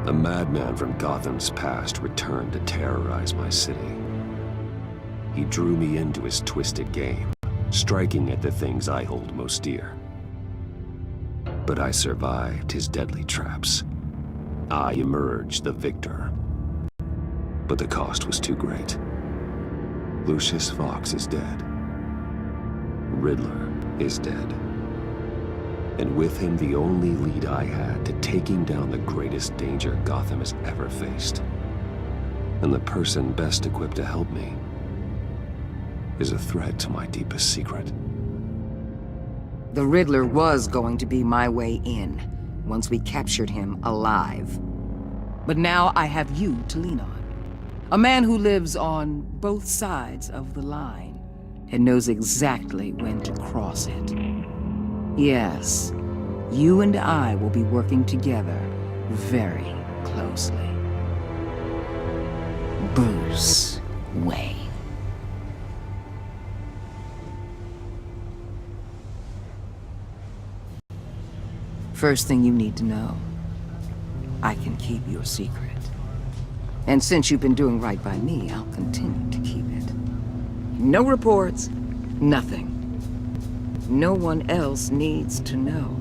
A madman from Gotham's past returned to terrorize my city. He drew me into his twisted game, striking at the things I hold most dear. But I survived his deadly traps. I emerged the victor. But the cost was too great. Lucius Fox is dead. Riddler is dead. And with him the only lead I had to taking down the greatest danger Gotham has ever faced. And the person best equipped to help me is a threat to my deepest secret. The Riddler was going to be my way in, once we captured him alive. But now I have you to lean on. A man who lives on both sides of the line and knows exactly when to cross it. Yes, you and I will be working together very closely. Bruce Wayne. First thing you need to know, I can keep your secret. And since you've been doing right by me, I'll continue to keep it. No reports, nothing. No one else needs to know.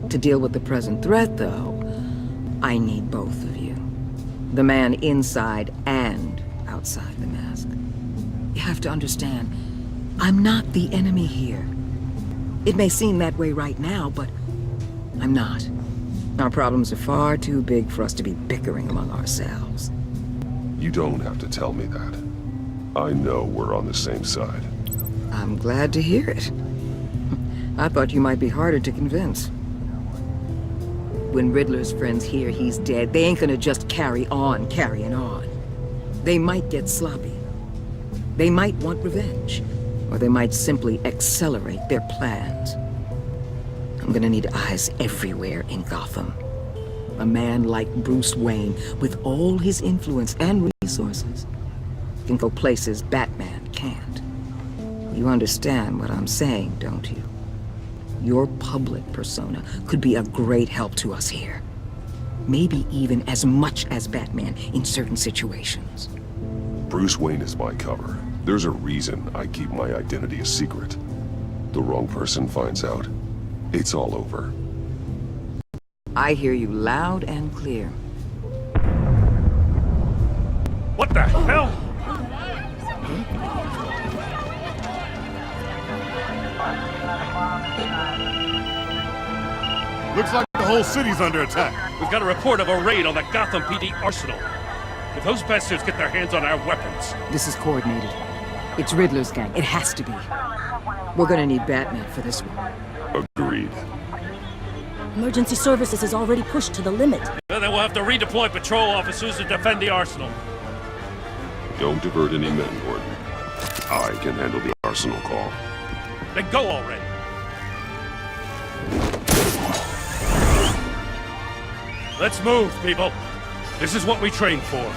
To deal with the present threat, though, I need both of you. The man inside and outside the mask. You have to understand, I'm not the enemy here. It may seem that way right now, but I'm not. Our problems are far too big for us to be bickering among ourselves. You don't have to tell me that. I know we're on the same side. I'm glad to hear it. I thought you might be harder to convince. When Riddler's friends hear he's dead, they ain't gonna just carry on carrying on. They might get sloppy. They might want revenge. Or they might simply accelerate their plans. I'm gonna need eyes everywhere in Gotham. A man like Bruce Wayne, with all his influence and resources, can go places Batman can't. You understand what I'm saying, don't you? Your public persona could be a great help to us here. Maybe even as much as Batman in certain situations. Bruce Wayne is my cover. There's a reason I keep my identity a secret. The wrong person finds out, it's all over. I hear you loud and clear. What the hell? Looks like the whole city's under attack. We've got a report of a raid on the Gotham PD arsenal. If those bastards get their hands on our weapons... This is coordinated. It's Riddler's gang. It has to be. We're gonna need Batman for this one. Agreed. Emergency services is already pushed to the limit. Then we'll have to redeploy patrol officers to defend the arsenal. Don't divert any men, Gordon. I can handle the arsenal call. Then go already. Let's move, people. This is what we trained for.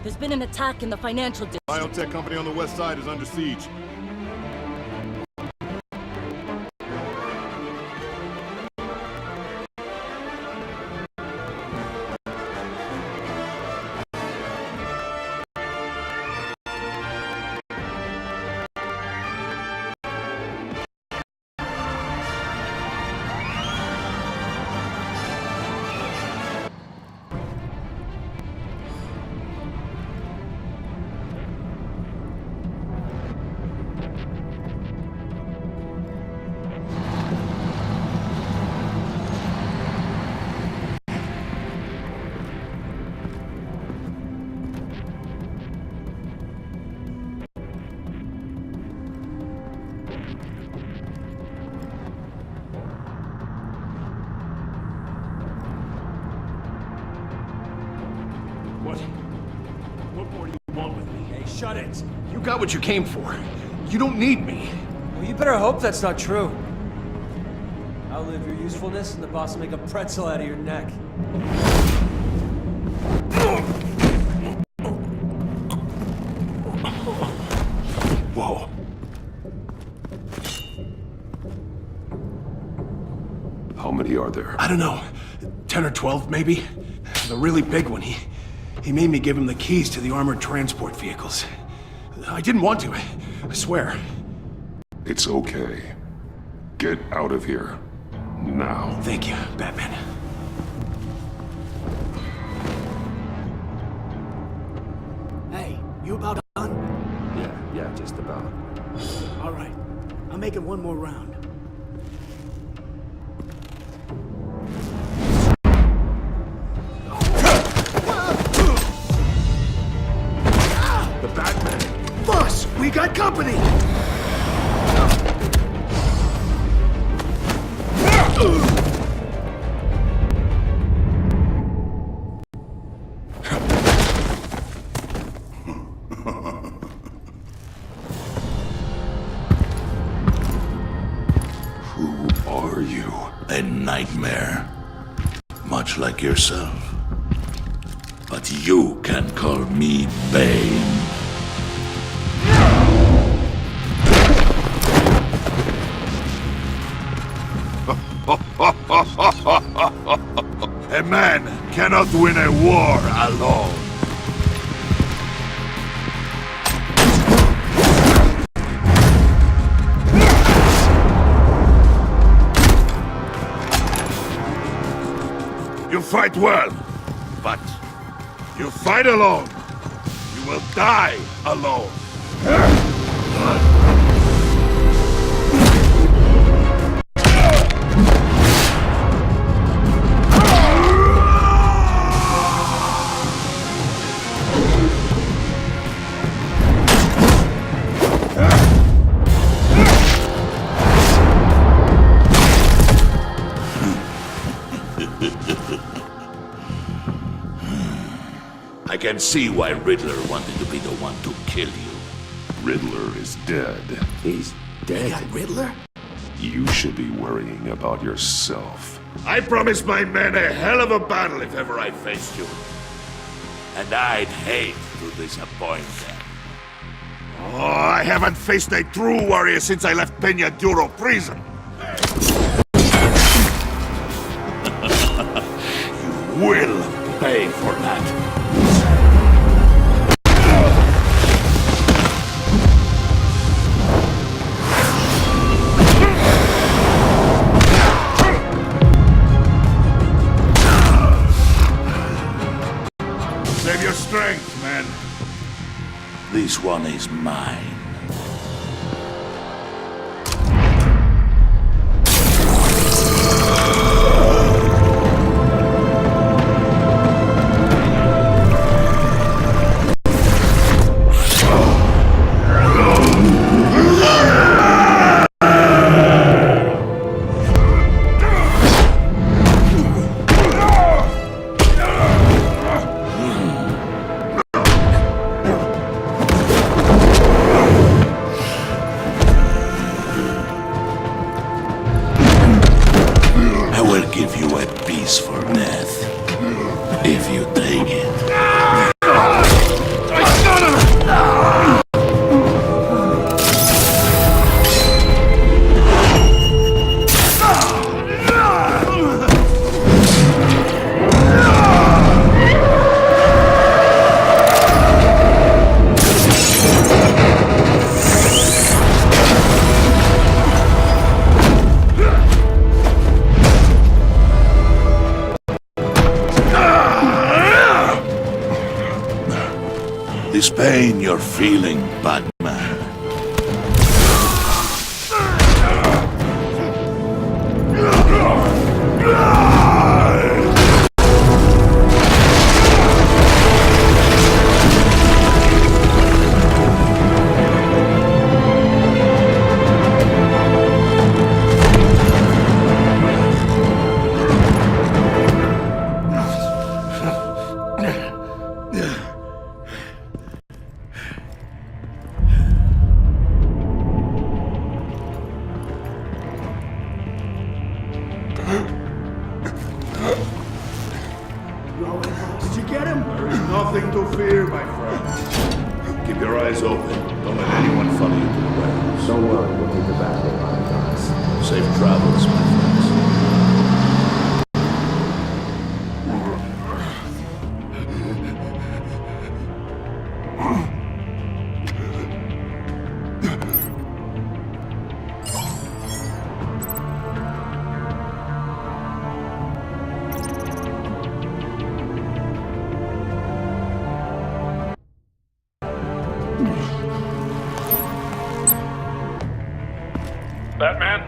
There's been an attack in the financial district. Biotech company on the west side is under siege. What more do you want with me? Hey, shut it! You got what you came for. You don't need me. Well, you better hope that's not true. Outlive your usefulness and the boss will make a pretzel out of your neck. Whoa. How many are there? I don't know. 10 or 12, maybe? The really big one. He made me give him the keys to the armored transport vehicles. I didn't want to, I swear. It's okay. Get out of here. Now. Thank you, Batman. Hey, you about done? Yeah, just about. All right. I'll make it one more round. The Batman. Boss, we got company! Who are you? A nightmare. Much like yourself. But you can call me Bane. A man cannot win a war alone. You fight well, but you fight alone. You will die alone. I can see why Ridddler wanted to be the one to kill you. Riddler is dead. He's dead. Got Riddler? You should be worrying about yourself. I promised my men a hell of a battle if ever I faced you. And I'd hate to disappoint them. Oh, I haven't faced a true warrior since I left Peña Duro prison. You will pay for that. Save your strength, man. This one is mine. This pain you're feeling, Batman. Did you get him? There is nothing to fear, my friend. Keep your eyes open. Don't let anyone follow you to the warehouse. Don't worry, we'll take the battle line, guys. Safe travels, my friends. Batman?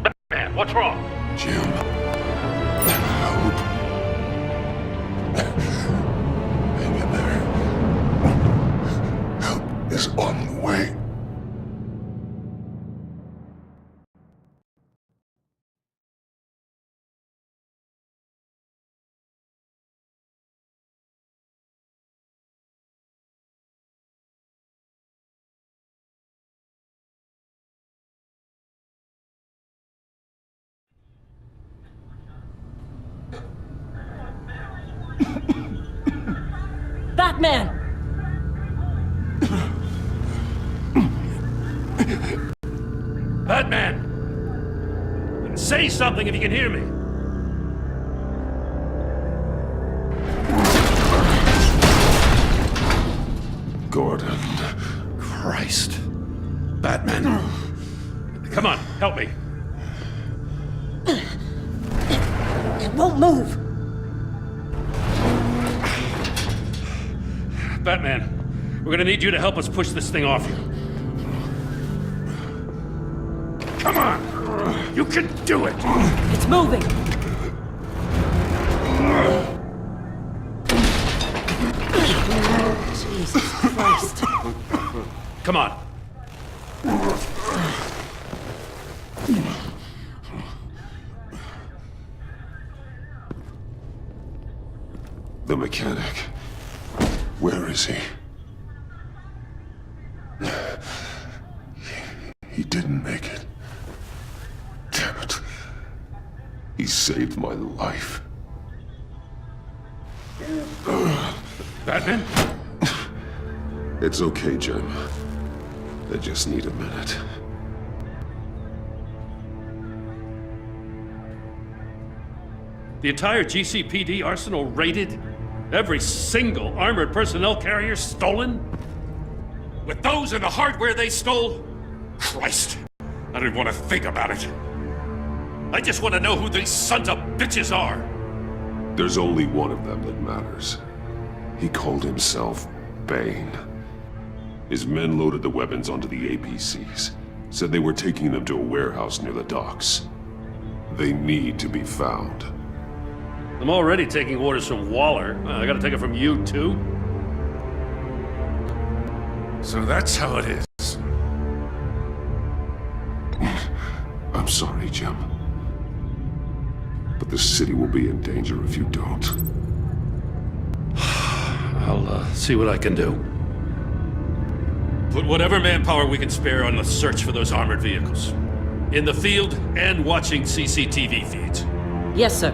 Batman, what's wrong? Jim. Help. Hang in there. Help is on the way. Batman! Batman! Say something if you can hear me. Gordon. Christ. Batman. Come on, help me. It won't move! Batman, we're gonna need you to help us push this thing off you. Come on! You can do it! It's moving! Jesus Christ. Come on. The mechanic. Where is he? He didn't make it. Damn it. He saved my life. Batman? It's okay, Jim. I just need a minute. The entire GCPD arsenal raided? Every single armored personnel carrier stolen? With those and the hardware they stole? Christ! I don't even want to think about it. I just want to know who these sons of bitches are. There's only one of them that matters. He called himself Bane. His men loaded the weapons onto the APCs, said they were taking them to a warehouse near the docks. They need to be found. I'm already taking orders from Waller. I gotta take it from you, too? So that's how it is. I'm sorry, Jim. But the city will be in danger if you don't. I'll see what I can do. Put whatever manpower we can spare on the search for those armored vehicles. In the field and watching CCTV feeds. Yes, sir.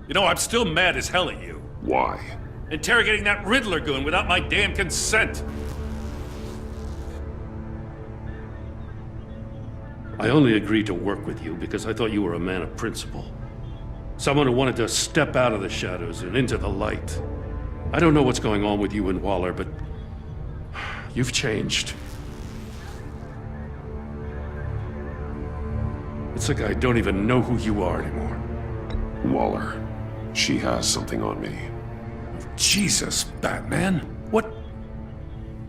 You know, I'm still mad as hell at you. Why? Interrogating that Ridddler goon without my damn consent. I only agreed to work with you because I thought you were a man of principle. Someone who wanted to step out of the shadows and into the light. I don't know what's going on with you and Waller, but you've changed. It's like I don't even know who you are anymore. Waller. She has something on me. Jesus, Batman. What?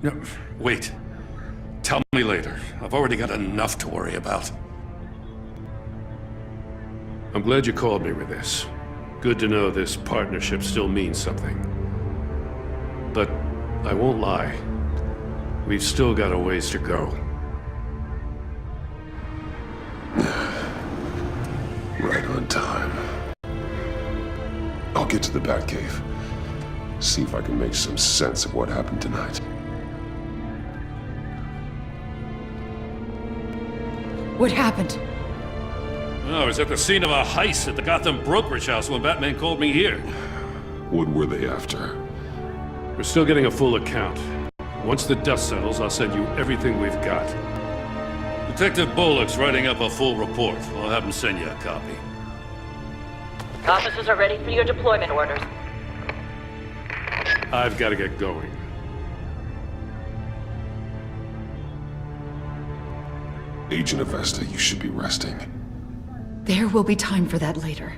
No, wait. Tell me later. I've already got enough to worry about. I'm glad you called me with this. Good to know this partnership still means something. But I won't lie. We've still got a ways to go. Right on time. I'll get to the Batcave. See if I can make some sense of what happened tonight. What happened? Oh, I was at the scene of a heist at the Gotham brokerage house when Batman called me here. What were they after? We're still getting a full account. Once the dust settles, I'll send you everything we've got. Detective Bullock's writing up a full report. I'll have him send you a copy. Officers are ready for your deployment orders. I've got to get going. Agent Avesta, you should be resting. There will be time for that later.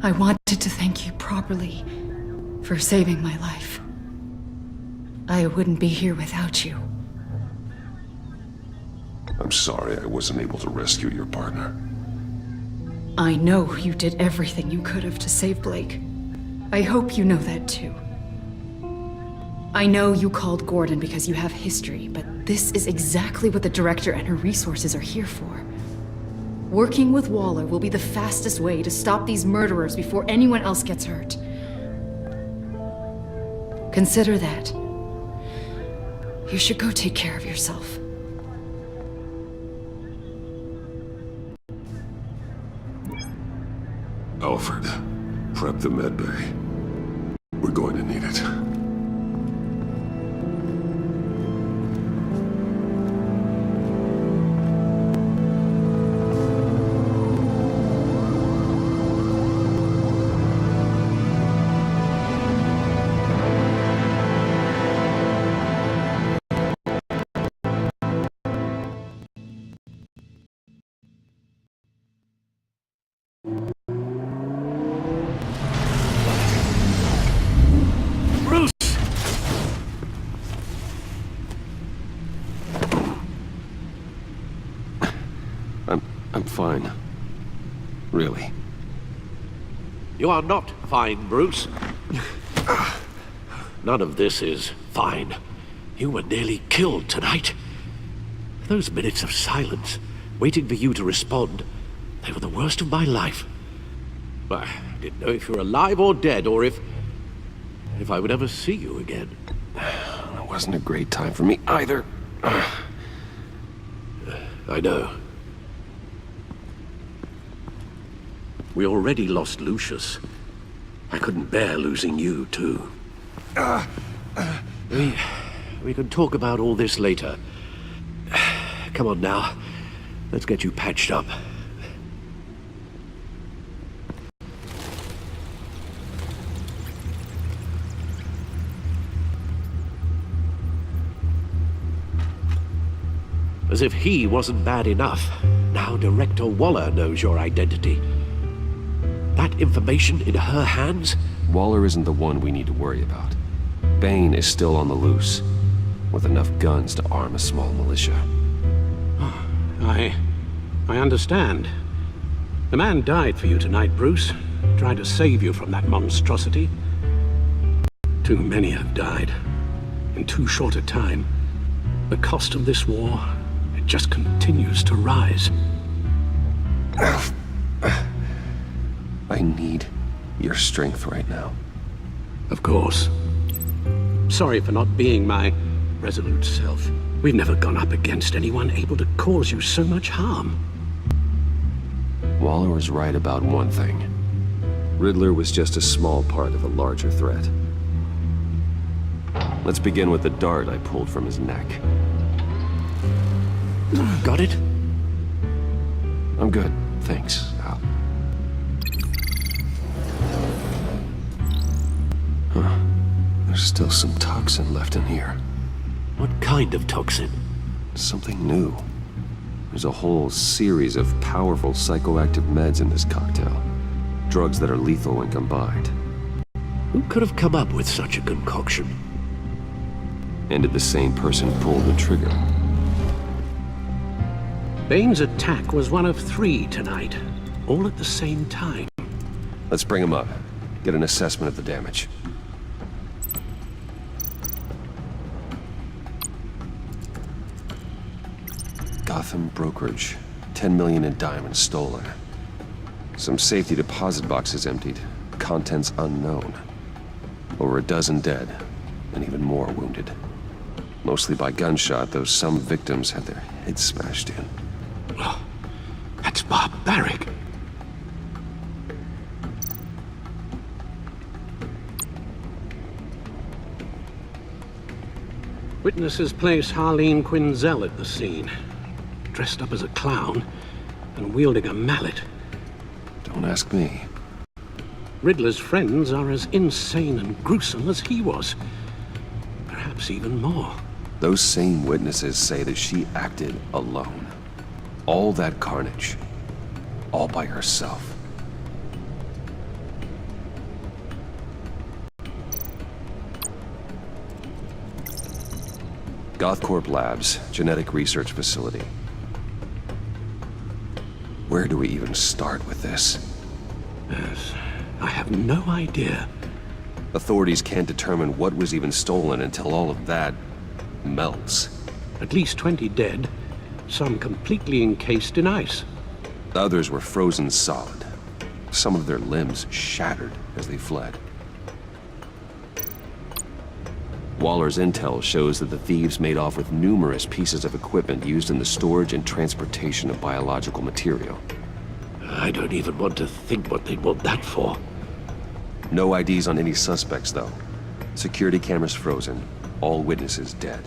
I wanted to thank you properly for saving my life. I wouldn't be here without you. I'm sorry I wasn't able to rescue your partner. I know you did everything you could have to save Blake. I hope you know that too. I know you called Gordon because you have history, but this is exactly what the director and her resources are here for. Working with Waller will be the fastest way to stop these murderers before anyone else gets hurt. Consider that. You should go take care of yourself. Alfred, prep the med bay. We're going to need it. I'm fine. Really. You are not fine, Bruce. None of this is fine. You were nearly killed tonight. Those minutes of silence, waiting for you to respond, they were the worst of my life. I didn't know if you were alive or dead, or if I would ever see you again. It wasn't a great time for me either. I know. We already lost Lucius. I couldn't bear losing you, too. We can talk about all this later. Come on now. Let's get you patched up. As if he wasn't bad enough, now Director Waller knows your identity. That information in her hands? Waller isn't the one we need to worry about. Bane is still on the loose, with enough guns to arm a small militia. I understand. The man died for you tonight, Bruce. Tried to save you from that monstrosity. Too many have died. In too short a time. The cost of this war, it just continues to rise. I need your strength right now. Of course. Sorry for not being my resolute self. We've never gone up against anyone able to cause you so much harm. Waller was right about one thing. Ridddler was just a small part of a larger threat. Let's begin with the dart I pulled from his neck. Got it? I'm good, thanks. Huh. There's still some toxin left in here. What kind of toxin? Something new. There's a whole series of powerful psychoactive meds in this cocktail. Drugs that are lethal when combined. Who could have come up with such a concoction? And did the same person pull the trigger? Bane's attack was one of 3 tonight, all at the same time. Let's bring him up. Get an assessment of the damage. Gotham brokerage. 10 million in diamonds stolen. Some safety deposit boxes emptied. Contents unknown. Over a dozen dead, and even more wounded. Mostly by gunshot, though some victims had their heads smashed in. Oh, that's barbaric. Witnesses place Harleen Quinzel at the scene, dressed up as a clown and wielding a mallet. Don't ask me. Riddler's friends are as insane and gruesome as he was. Perhaps even more. Those same witnesses say that she acted alone. All that carnage. All by herself. Gothcorp Labs, genetic research facility. Where do we even start with this? Yes, I have no idea. Authorities can't determine what was even stolen until all of that melts. At least 20 dead, some completely encased in ice. Others were frozen solid. Some of their limbs shattered as they fled. Waller's intel shows that the thieves made off with numerous pieces of equipment used in the storage and transportation of biological material. I don't even want to think what they'd want that for. No IDs on any suspects, though. Security cameras frozen. All witnesses dead.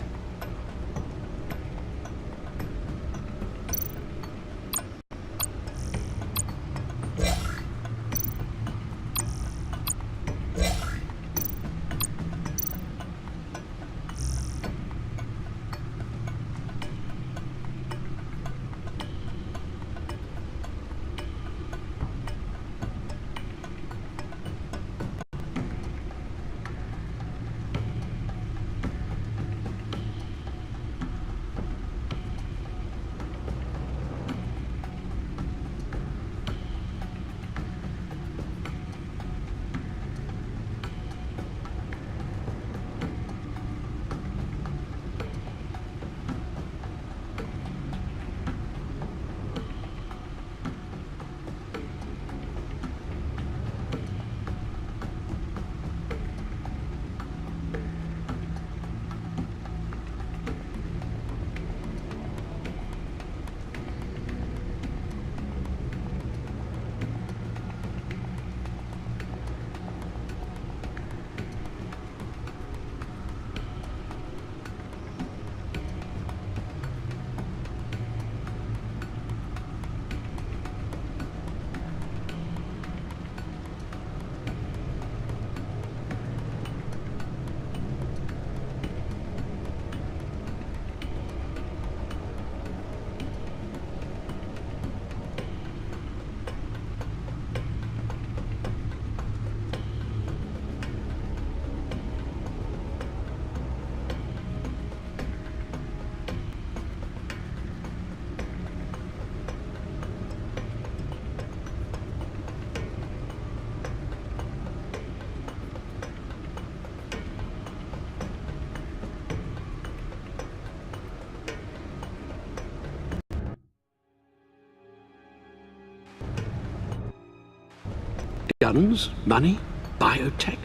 Guns, money, biotech.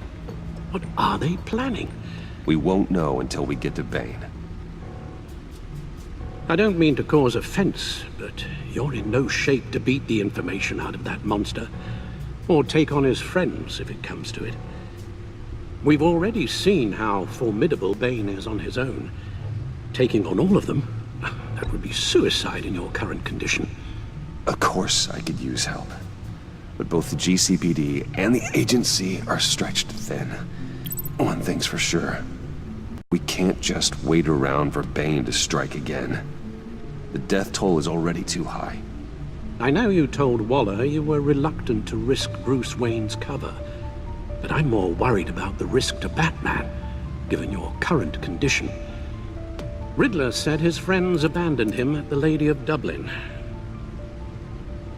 What are they planning? We won't know until we get to Bane. I don't mean to cause offense, but you're in no shape to beat the information out of that monster, or take on his friends if it comes to it. We've already seen how formidable Bane is on his own. Taking on all of them, that would be suicide in your current condition. Of course I could use help. But both the GCPD and the agency are stretched thin. One thing's for sure. We can't just wait around for Bane to strike again. The death toll is already too high. I know you told Waller you were reluctant to risk Bruce Wayne's cover, but I'm more worried about the risk to Batman, given your current condition. Ridddler said his friends abandoned him at the Lady of Dublin.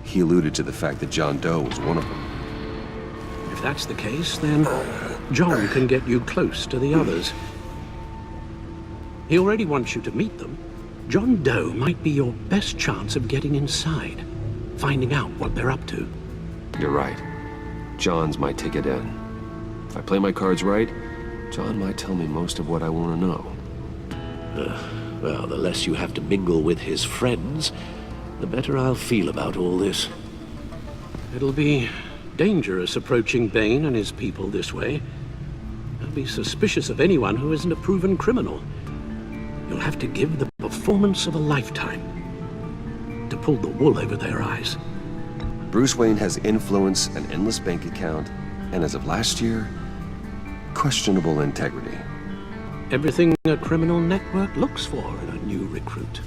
He alluded to the fact that John Doe was one of them. If that's the case, then John can get you close to the others. He already wants you to meet them. John Doe might be your best chance of getting inside, finding out what they're up to. You're right. John's my ticket in. If I play my cards right, John might tell me most of what I want to know. Well, the less you have to mingle with his friends, the better I'll feel about all this. It'll be dangerous approaching Bane and his people this way. They'll be suspicious of anyone who isn't a proven criminal. You'll have to give the performance of a lifetime to pull the wool over their eyes. Bruce Wayne has influence, an endless bank account, and as of last year, questionable integrity. Everything a criminal network looks for in a new recruit.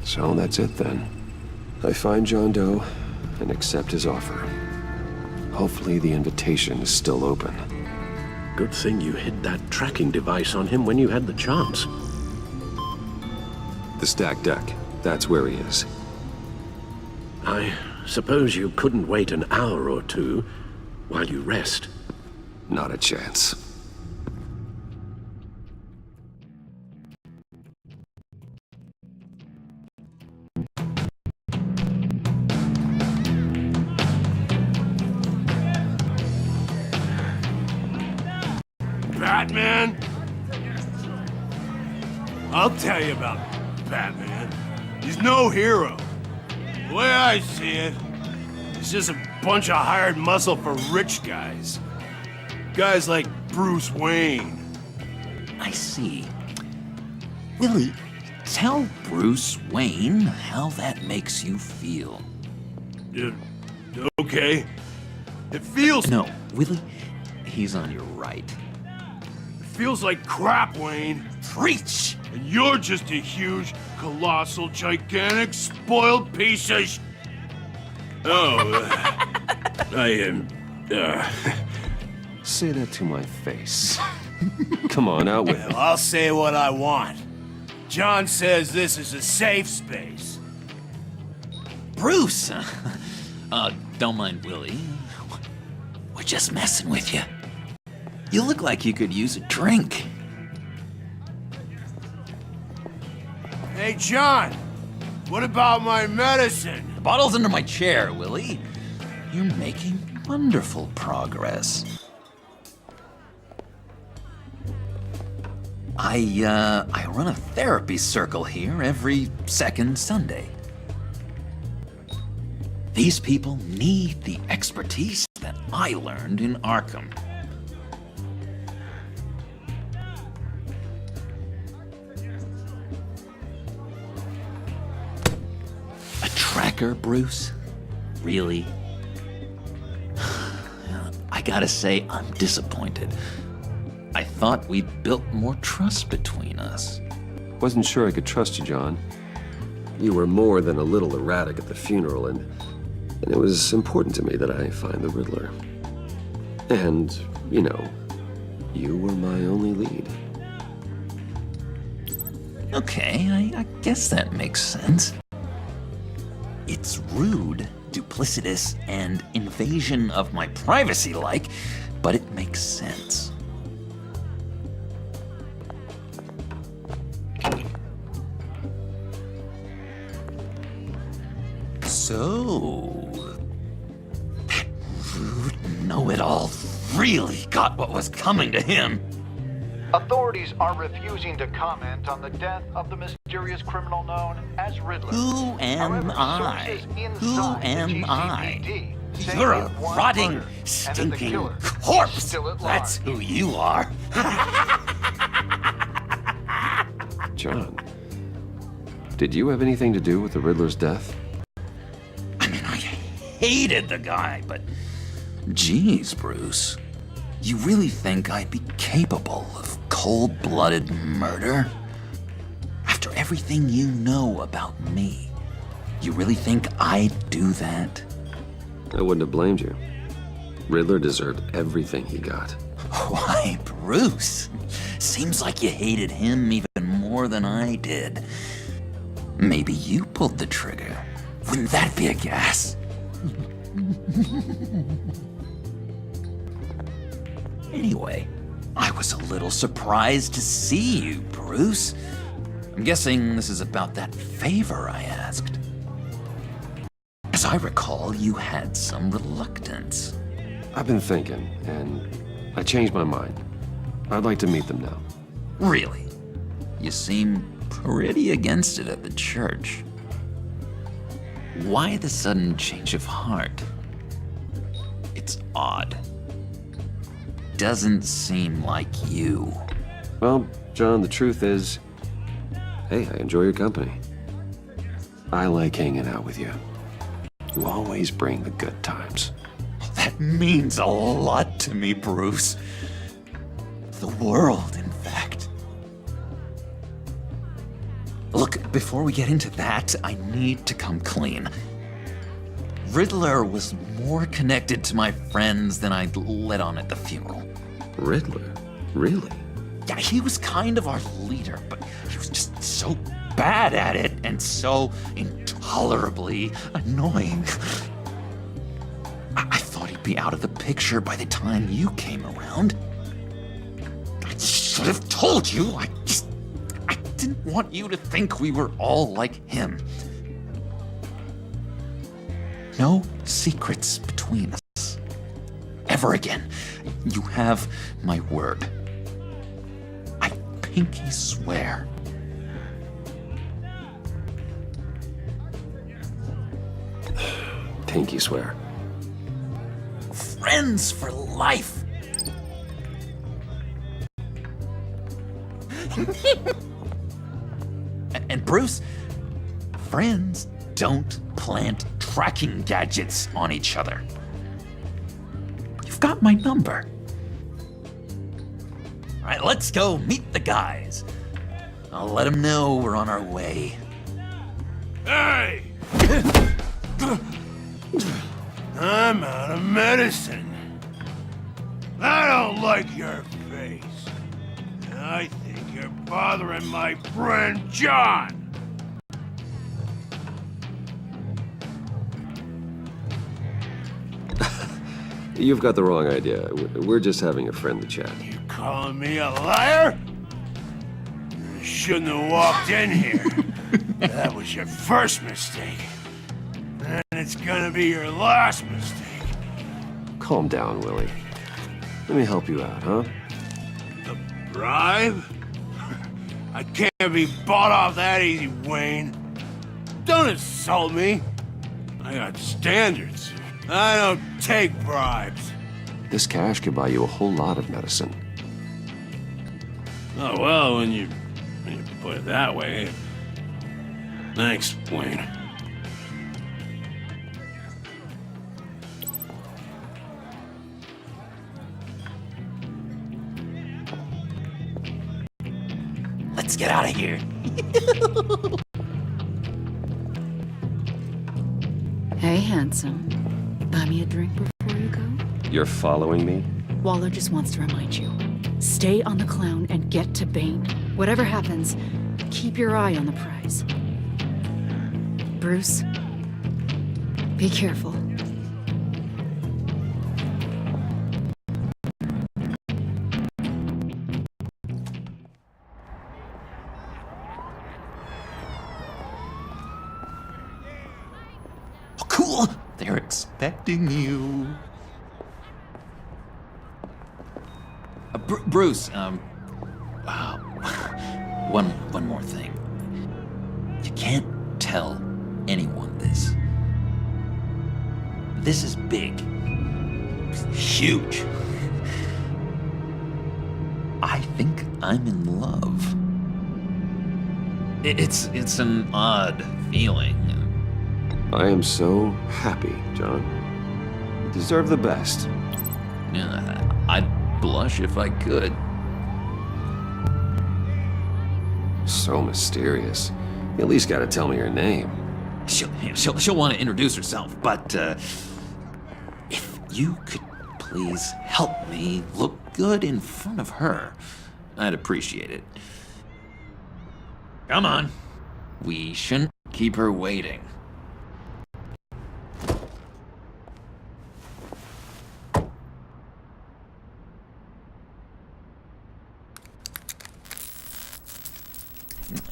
So that's it then. I find John Doe and accept his offer. Hopefully the invitation is still open. Good thing you hid that tracking device on him when you had the chance. The stacked deck. That's where he is. I suppose you couldn't wait an hour or two while you rest. Not a chance. Batman? I'll tell you about Batman. He's no hero. The way I see it, he's just a bunch of hired muscle for rich guys. Guys like Bruce Wayne. I see. Willie, tell Bruce Wayne how that makes you feel. Okay. It feels... No, Willie, he's on your right. It feels like crap, Wayne. Preach! And you're just a huge, colossal, gigantic, spoiled piece of sh... Oh, I am... Say that to my face. Come on, out with it. Well, I'll say what I want. John says this is a safe space. Bruce! Don't mind Willie. We're just messing with you. You look like you could use a drink. Hey, John! What about my medicine? The bottle's under my chair, Willie. You're making wonderful progress. I run a therapy circle here every second Sunday. These people need the expertise that I learned in Arkham. A tracker, Bruce? Really? I gotta say, I'm disappointed. I thought we'd built more trust between us. Wasn't sure I could trust you, John. You were more than a little erratic at the funeral, and it was important to me that I find the Riddler. And, you know, you were my only lead. Okay, I guess that makes sense. It's rude, duplicitous, and invasion of my privacy-like, but it makes sense. So, that rude know-it-all really got what was coming to him. Authorities are refusing to comment on the death of the mysterious criminal known as Riddler. Who am I? Who am I? You're a rotting, stinking corpse! That's who you are. John, did you have anything to do with the Riddler's death? I mean, I hated the guy, but geez, Bruce. You really think I'd be capable of cold-blooded murder? After everything you know about me, you really think I'd do that? I wouldn't have blamed you. Riddler deserved everything he got. Why, Bruce? Seems like you hated him even more than I did. Maybe you pulled the trigger. Wouldn't that be a gas? Anyway, I was a little surprised to see you, Bruce. I'm guessing this is about that favor I asked. As I recall, you had some reluctance. I've been thinking, and I changed my mind. I'd like to meet them now. Really? You seem pretty against it at the church. Why the sudden change of heart? It's odd. Doesn't seem like you. Well, John, the truth is, hey, I enjoy your company. I like hanging out with you. You always bring the good times. That means a lot to me, Bruce. The world, in fact. Look, before we get into that, I need to come clean. Riddler was more connected to my friends than I'd let on at the funeral. Riddler? Really? Yeah, he was kind of our leader, but he was just so bad at it and so intolerably annoying. I thought he'd be out of the picture by the time you came around. I should have told you. I didn't want you to think we were all like him. No secrets between us. Ever again. You have my word. I pinky swear. Pinky swear. Friends for life. And Bruce, friends don't plant tracking gadgets on each other. You've got my number. All right, let's go meet the guys. I'll let them know we're on our way. Hey! I'm out of medicine. I don't like your face. I think you're bothering my friend John. You've got the wrong idea. We're just having a friendly chat. You calling me a liar? You shouldn't have walked in here. That was your first mistake. And it's gonna be your last mistake. Calm down, Willie. Let me help you out, huh? The bribe? I can't be bought off that easy, Wayne. Don't insult me. I got standards. I don't take bribes. This cash could buy you a whole lot of medicine. Oh, well, when you put it that way. Thanks, Wayne. Let's get out of here. Hey, handsome. Buy me a drink before you go? You're following me? Waller just wants to remind you. Stay on the clown and get to Bane. Whatever happens, keep your eye on the prize. Bruce, be careful. Oh, cool! They're expecting you. Bruce, one more thing. You can't tell anyone this. This is big. Huge. I think I'm in love. It's an odd feeling. I am so happy, John. You deserve the best. Yeah, I'd blush if I could. So mysterious. You at least gotta tell me her name. She'll want to introduce herself, but if you could please help me look good in front of her, I'd appreciate it. Come on. We shouldn't keep her waiting.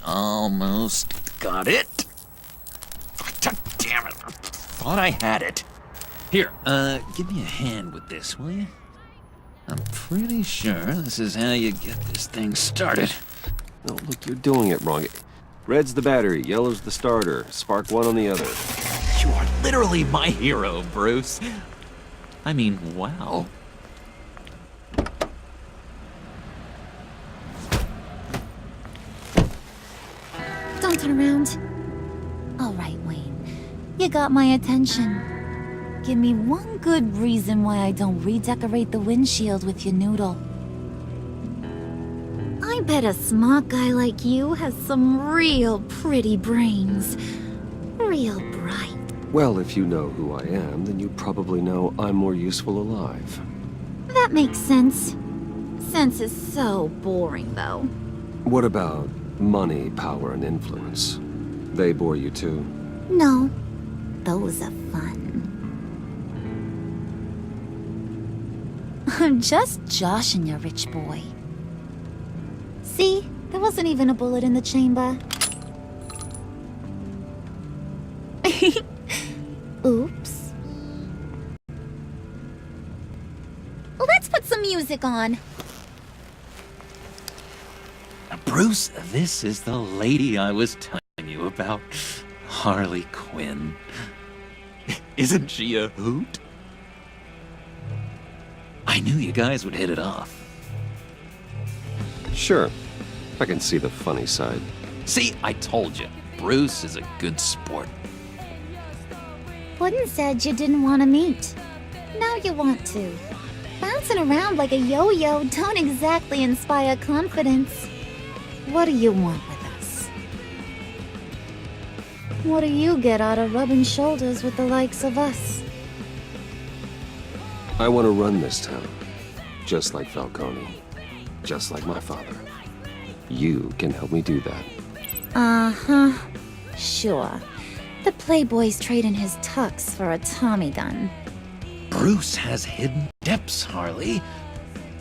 Almost got it. God damn it. I thought I had it. Here, give me a hand with this, will you? I'm pretty sure this is how you get this thing started. No, look, you're doing it wrong. Red's the battery, yellow's the starter. Spark one on the other. You are literally my hero, Bruce. I mean, wow. Don't turn around. All right, Wayne. You got my attention. Give me one good reason why I don't redecorate the windshield with your noodle. I bet a smart guy like you has some real pretty brains. Real bright. Well, if you know who I am, then you probably know I'm more useful alive. That makes sense. Sense is so boring, though. What about Money, power, and influence. They bore you too? No, those are fun. I'm just joshing you, rich boy. See, there wasn't even a bullet in the chamber. Oops. Let's put some music on. Bruce, this is the lady I was telling you about. Harley Quinn. Isn't she a hoot? I knew you guys would hit it off. Sure. I can see the funny side. See, I told you. Bruce is a good sport. Puddin' said you didn't want to meet. Now you want to. Bouncing around like a yo-yo don't exactly inspire confidence. What do you want with us? What do you get out of rubbing shoulders with the likes of us? I want to run this town. Just like Falcone. Just like my father. You can help me do that. Uh-huh. Sure. The Playboy's trading his tux for a Tommy gun. Bruce has hidden depths, Harley.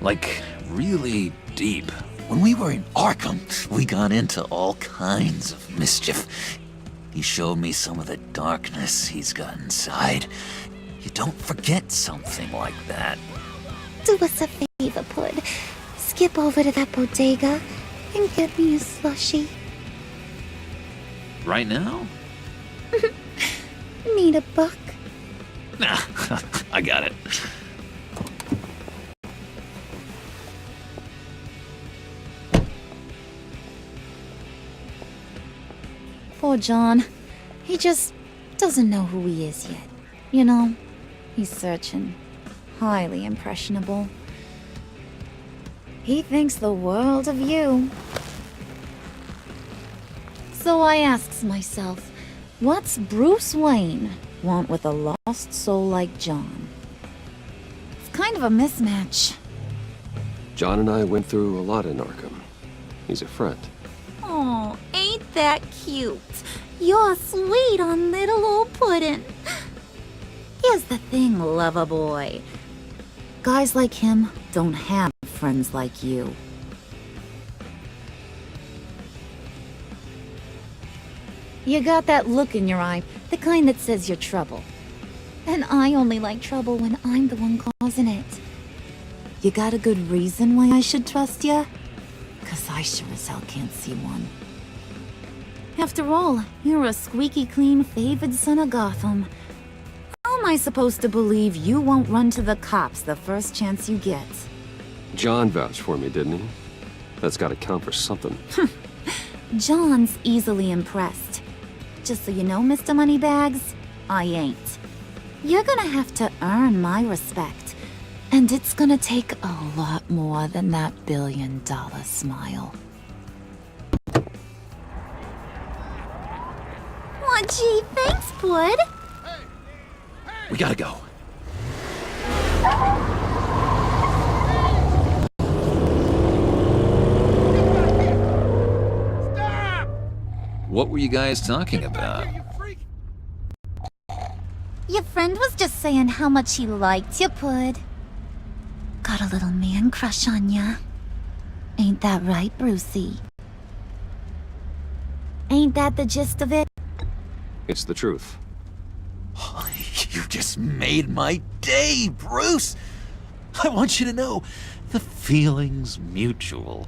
Like, really deep. When we were in Arkham, we got into all kinds of mischief. He showed me some of the darkness he's got inside. You don't forget something like that. Do us a favor, Pud. Skip over to that bodega and get me a slushie. Right now? Need a buck? Nah, I got it. Poor John. He just doesn't know who he is yet. You know, he's searching. Highly impressionable. He thinks the world of you. So I asks myself, what's Bruce Wayne want with a lost soul like John? It's kind of a mismatch. John and I went through a lot in Arkham. He's a friend. Oh, ain't that cute? You're sweet on little old Puddin'. Here's the thing, lover boy. Guys like him don't have friends like you. You got that look in your eye, the kind that says you're trouble. And I only like trouble when I'm the one causing it. You got a good reason why I should trust you? 'Cause I sure as hell can't see one. After all, you're a squeaky clean favored son of Gotham. How am I supposed to believe you won't run to the cops the first chance you get? John vouched for me, didn't he? That's gotta count for something. John's easily impressed. Just so you know, Mr. Moneybags, I ain't. You're gonna have to earn my respect. And it's gonna take a lot more than that $1 billion smile. Aw, gee, thanks, Bud. We gotta go. What were you guys talking about? Your friend was just saying how much he liked you, Pud. Got a little man crush on ya. Ain't that right, Brucey? Ain't that the gist of it? It's the truth. You just made my day, Bruce! I want you to know, the feeling's mutual.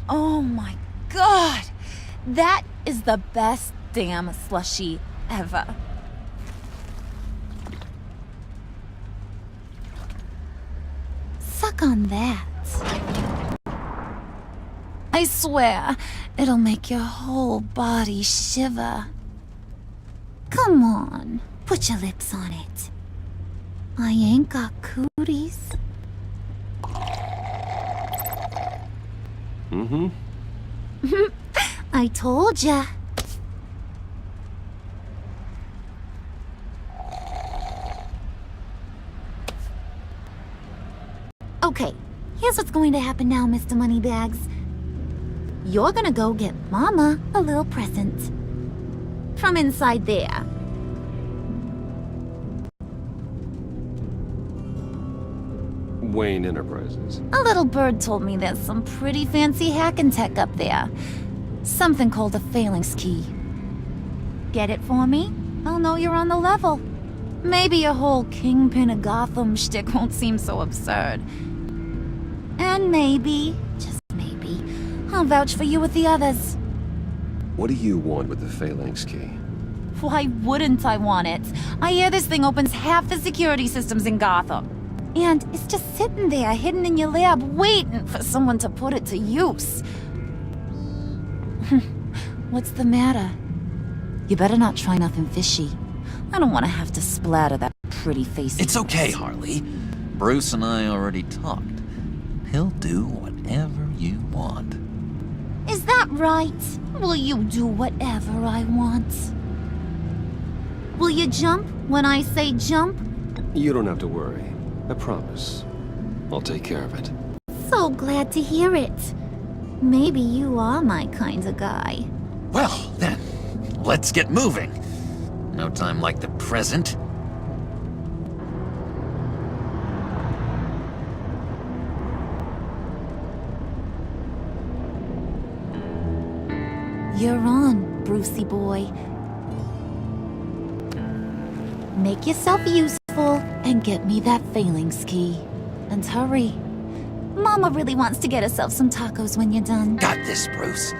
Oh my god! That is the best damn slushie ever. Suck on that. I swear, it'll make your whole body shiver. Come on, put your lips on it. I ain't got cooties. Mm-hmm. I told ya. Okay, here's what's going to happen now, Mr. Moneybags. You're gonna go get Mama a little present. From inside there. Wayne Enterprises. A little bird told me there's some pretty fancy hacking tech up there. Something called a phalanx key. Get it for me? I'll know you're on the level. Maybe your whole Kingpin of Gotham shtick won't seem so absurd. And maybe, just maybe, I'll vouch for you with the others. What do you want with the phalanx key? Why wouldn't I want it? I hear this thing opens half the security systems in Gotham. And it's just sitting there, hidden in your lab, waiting for someone to put it to use. What's the matter? You better not try nothing fishy. I don't want to have to splatter that pretty face. It's okay, Harley. Bruce and I already talked. He'll do whatever you want. Is that right? Will you do whatever I want? Will you jump when I say jump? You don't have to worry. I promise. I'll take care of it. So glad to hear it. Maybe you are my kind of guy. Well, then, let's get moving. No time like the present. You're on, Brucey boy. Make yourself useful and get me that phalanx key. And hurry. Mama really wants to get herself some tacos when you're done. Got this, Bruce.